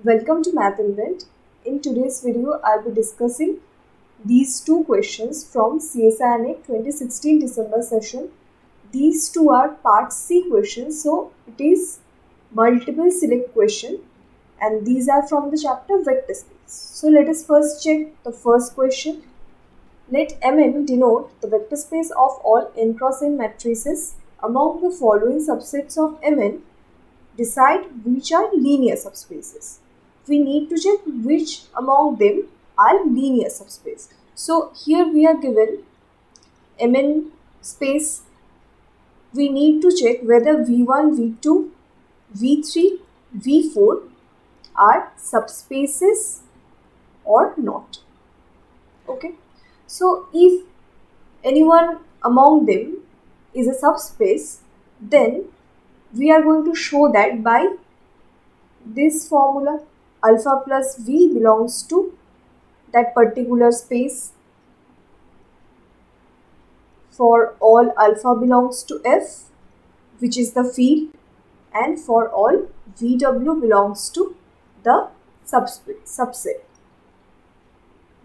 Welcome to Math Invent. In today's video, I'll be discussing these two questions from CSIR 2016 December session. These two are part C questions, so it is multiple select question, and these are from the chapter vector space. So let us first check the first question. Let Mn denote the vector space of all n cross n matrices. Among the following subsets of Mn, decide which are linear subspaces. We need to check which among them are linear subspace. So here we are given Mn space. We need to check whether V1, V2, V3, V4 are subspaces or not. Okay. So if anyone among them is a subspace, then we are going to show that by this formula. Alpha plus V belongs to that particular space. For all alpha belongs to F, which is the field, and for all VW belongs to the subset,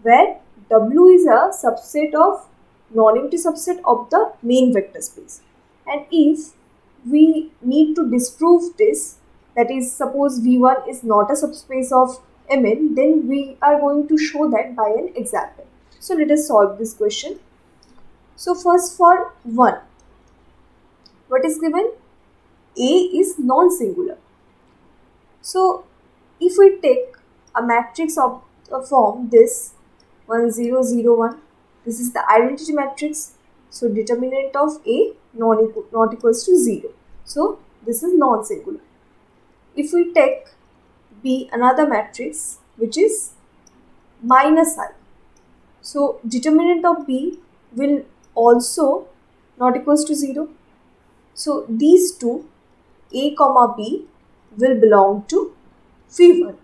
where W is a subset of non-empty subset of the main vector space. And if we need to disprove this, that is, suppose V1 is not a subspace of Mn, then we are going to show that by an example. So let us solve this question. So first for 1, what is given? A is non-singular. So if we take a matrix of the form this 1 0 0 1, this is the identity matrix. So determinant of A not equals to 0. So this is non-singular. If we take B, another matrix, which is minus I, so determinant of B will also not equals to 0. So these two, A comma B, will belong to V1.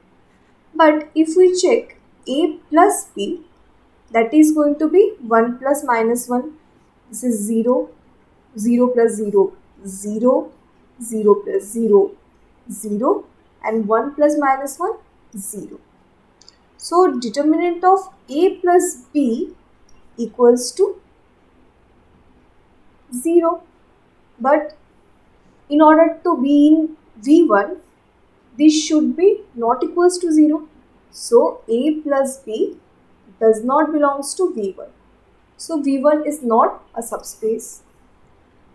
But if we check A plus B, that is going to be 1 plus minus 1. This is 0, 0 plus 0, 0, 0 plus 0, 0, and 1 plus minus 1, 0. So determinant of A plus B equals to 0. But in order to be in V1, this should be not equals to 0. So A plus B does not belongs to V1. So V1 is not a subspace.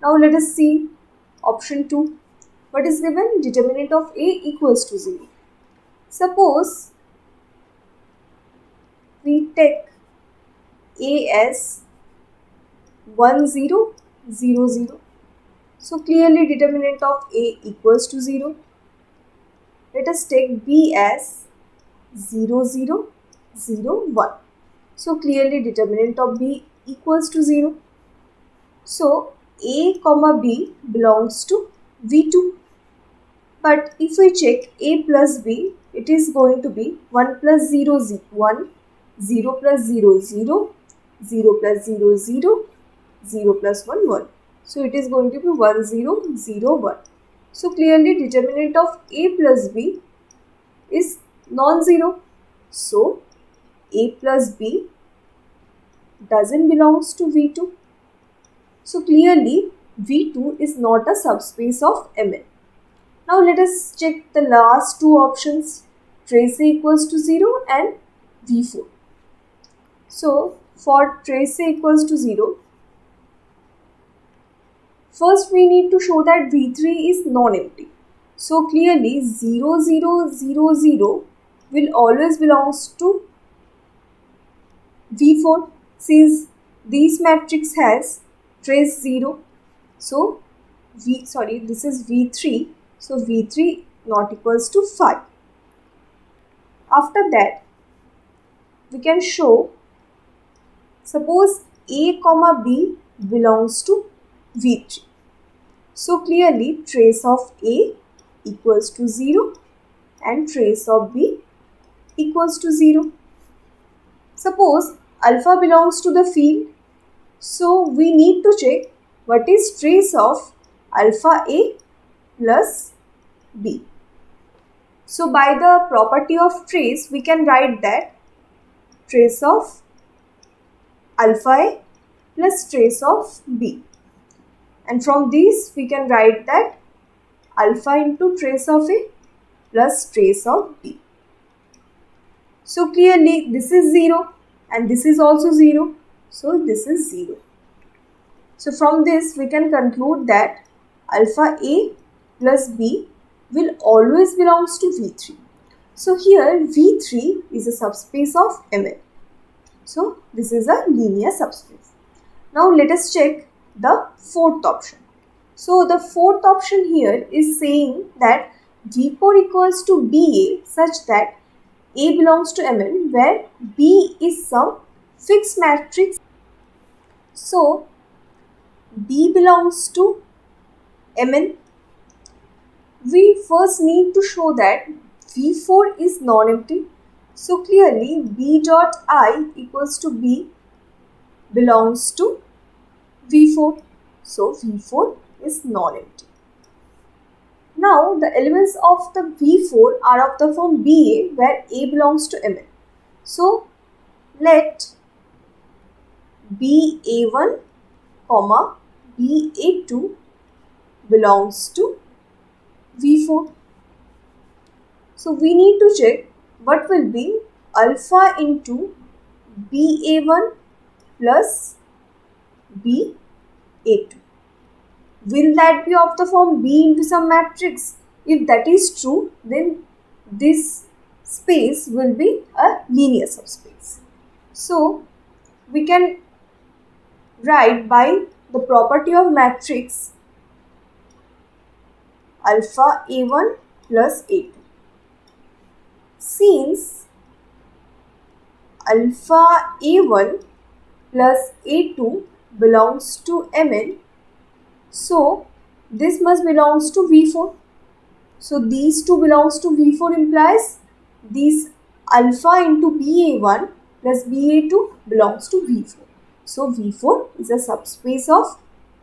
Now let us see option 2. What is given? Determinant of A equals to 0. Suppose we take A as 1 0 0 0. So clearly determinant of A equals to 0. Let us take B as 0 0 0 1. So clearly determinant of B equals to 0. So A comma B belongs to V2. But if we check A plus B, it is going to be 1 plus 0 1, 0 plus 0 0, 0 plus 0 0, 0 plus 1 1. So it is going to be 1 0 0 1. So clearly determinant of A plus B is non-zero. So A plus B doesn't belongs to V2. So clearly V2 is not a subspace of Mn. Now let us check the last two options, trace A equals to 0 and V4. So for trace A equals to 0, first we need to show that V3 is non-empty. So clearly 0 0 0 0 will always belongs to V4, since this matrix has trace 0. So this is V3. So V3 not equals to 5. After that, we can show, suppose A comma B belongs to V3. So clearly trace of A equals to 0 and trace of B equals to 0. Suppose alpha belongs to the field. So we need to check what is trace of alpha A plus B. So by the property of trace, we can write that trace of alpha A plus trace of B. And from these we can write that alpha into trace of A plus trace of B. So clearly this is 0 and this is also 0. So this is 0. So from this we can conclude that alpha A plus B will always belongs to V3. So here V3 is a subspace of Mn. So this is a linear subspace. Now let us check the fourth option. So the fourth option here is saying that V4 equals to BA such that A belongs to Mn where B is some fixed matrix. So B belongs to Mn. We first need to show that V4 is non-empty. So clearly B dot I equals to B belongs to V4. So V4 is non-empty. Now the elements of the V4 are of the form BA where A belongs to Mn. So let BA1, BA2 belongs to V4. So we need to check what will be alpha into BA1 plus BA2. Will that be of the form B into some matrix? If that is true, then this space will be a linear subspace. So we can write by the property of matrix alpha A1 plus A2. Since alpha A1 plus A2 belongs to Mn, so this must belongs to V4. So these two belongs to V4 implies these alpha into BA1 plus BA2 belongs to V4. So V4 is a subspace of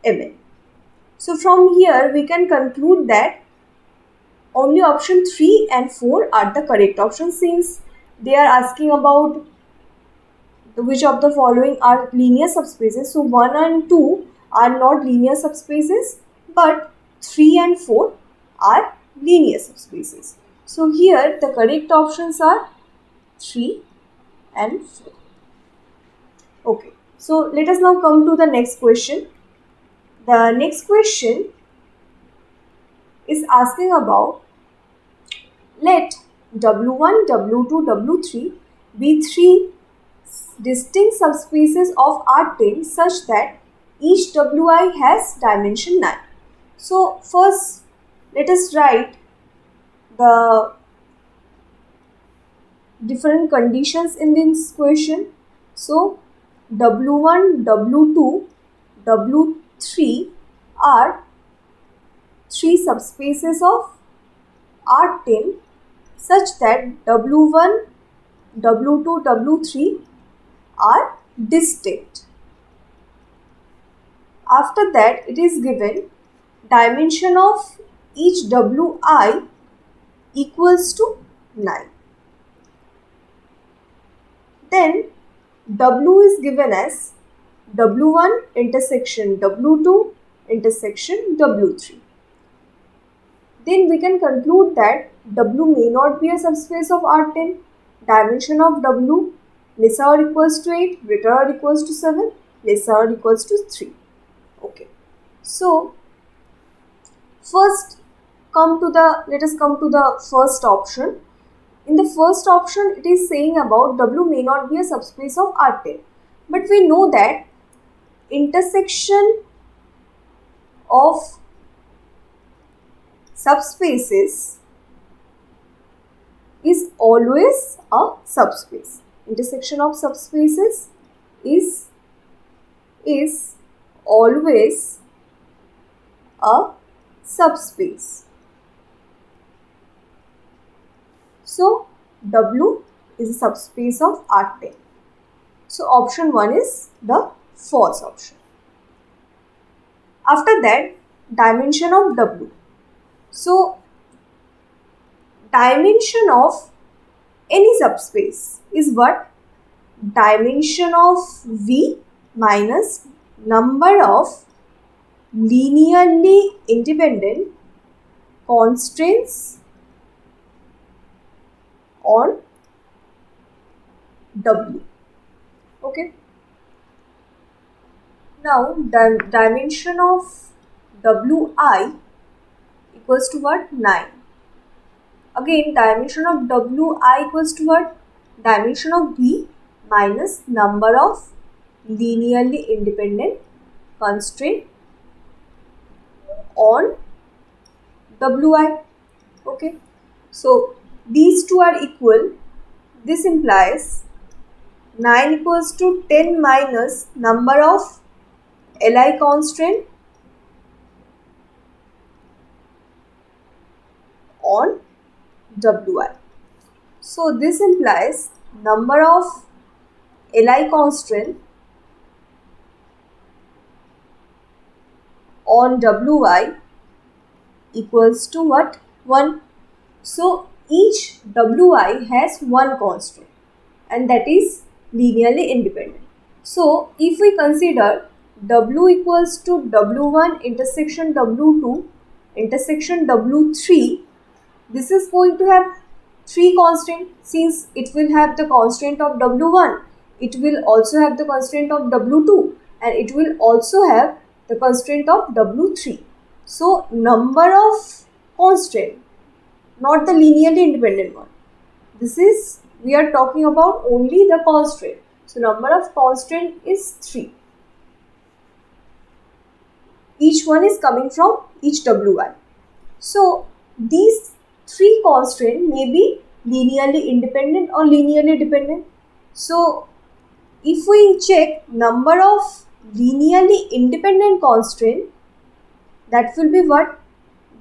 Mn. So from here we can conclude that only option 3 and 4 are the correct options since they are asking about which of the following are linear subspaces. So 1 and 2 are not linear subspaces, but 3 and 4 are linear subspaces. So here the correct options are 3 and 4. Okay, so let us now come to the next question. The next question is asking about let W1, W2, W3 be three distinct subspaces of R10 such that each Wi has dimension 9. So first let us write the different conditions in this question. So W1, W2, W3 are three subspaces of R10 such that W1, W2, W3 are distinct. After that it is given dimension of each Wi equals to 9. Then W is given as W1 intersection W2 intersection W3. Then we can conclude that W may not be a subspace of R10. Dimension of W lesser or equals to 8, greater or equals to 7, lesser or equals to 3. Okay. So first let us come to the first option. In the first option it is saying about W may not be a subspace of R10. But we know that intersection of subspaces is always a subspace. Intersection of subspaces is always a subspace. So W is a subspace of R10. So option 1 is the false option. After that, dimension of W. So dimension of any subspace is what? Dimension of V minus number of linearly independent constraints on W. Okay. Now dimension of Wi equals to what? 9. Again, dimension of Wi equals to what? Dimension of V minus number of linearly independent constraint on Wi. Okay. So these two are equal. This implies 9 equals to 10 minus number of Li constraint on Wi. So this implies number of Li constraint on Wi equals to what? 1. So each Wi has one constraint and that is linearly independent. So if we consider W equals to W1 intersection W2 intersection W3, this is going to have 3 constraints. Since it will have the constraint of W1, it will also have the constraint of W2 and it will also have the constraint of W3. So number of constraint, not the linearly independent one. This is, we are talking about only the constraint. So number of constraint is 3. Each one is coming from each Wi. So these 3 constraints may be linearly independent or linearly dependent. So if we check number of linearly independent constraint, that will be what?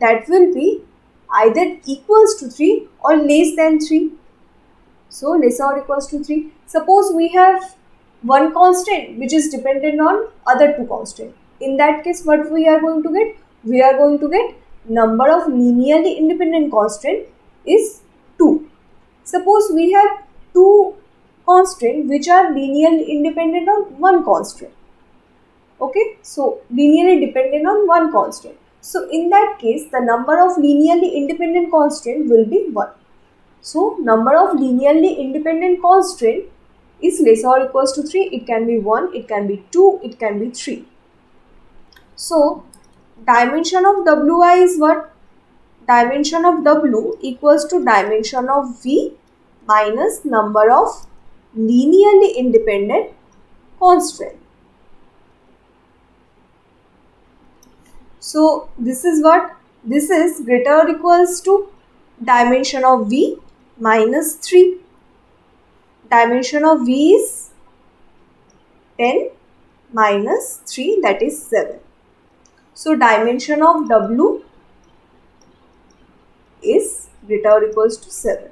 That will be either equals to 3 or less than 3. So less or equals to 3. Suppose we have one constant which is dependent on other 2 constraints. In that case, what we are going to get? We are going to get number of linearly independent constant is 2. Suppose we have 2 constraints which are linearly independent on one constraint. Okay, so linearly dependent on one constraint. So in that case, the number of linearly independent constant will be 1. So number of linearly independent constraint is less or equals to 3. It can be 1, it can be 2, it can be 3. So dimension of Wi is what? Dimension of W equals to dimension of V minus number of linearly independent constraint. So this is what? This is greater or equals to dimension of V minus 3. Dimension of V is 10 minus 3, that is 7. So dimension of W is greater or equals to 7.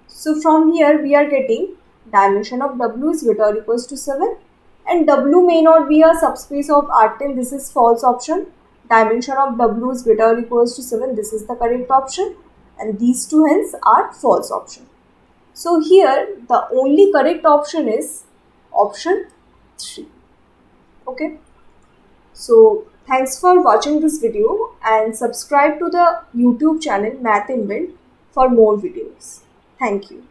So from here we are getting dimension of W is greater or equals to 7 and W may not be a subspace of R10. This is false option. Dimension of W is greater or equals to 7. This is the correct option and these two hence are false option. So here the only correct option is option 3. Okay. So thanks for watching this video and subscribe to the YouTube channel Math Invent for more videos. Thank you.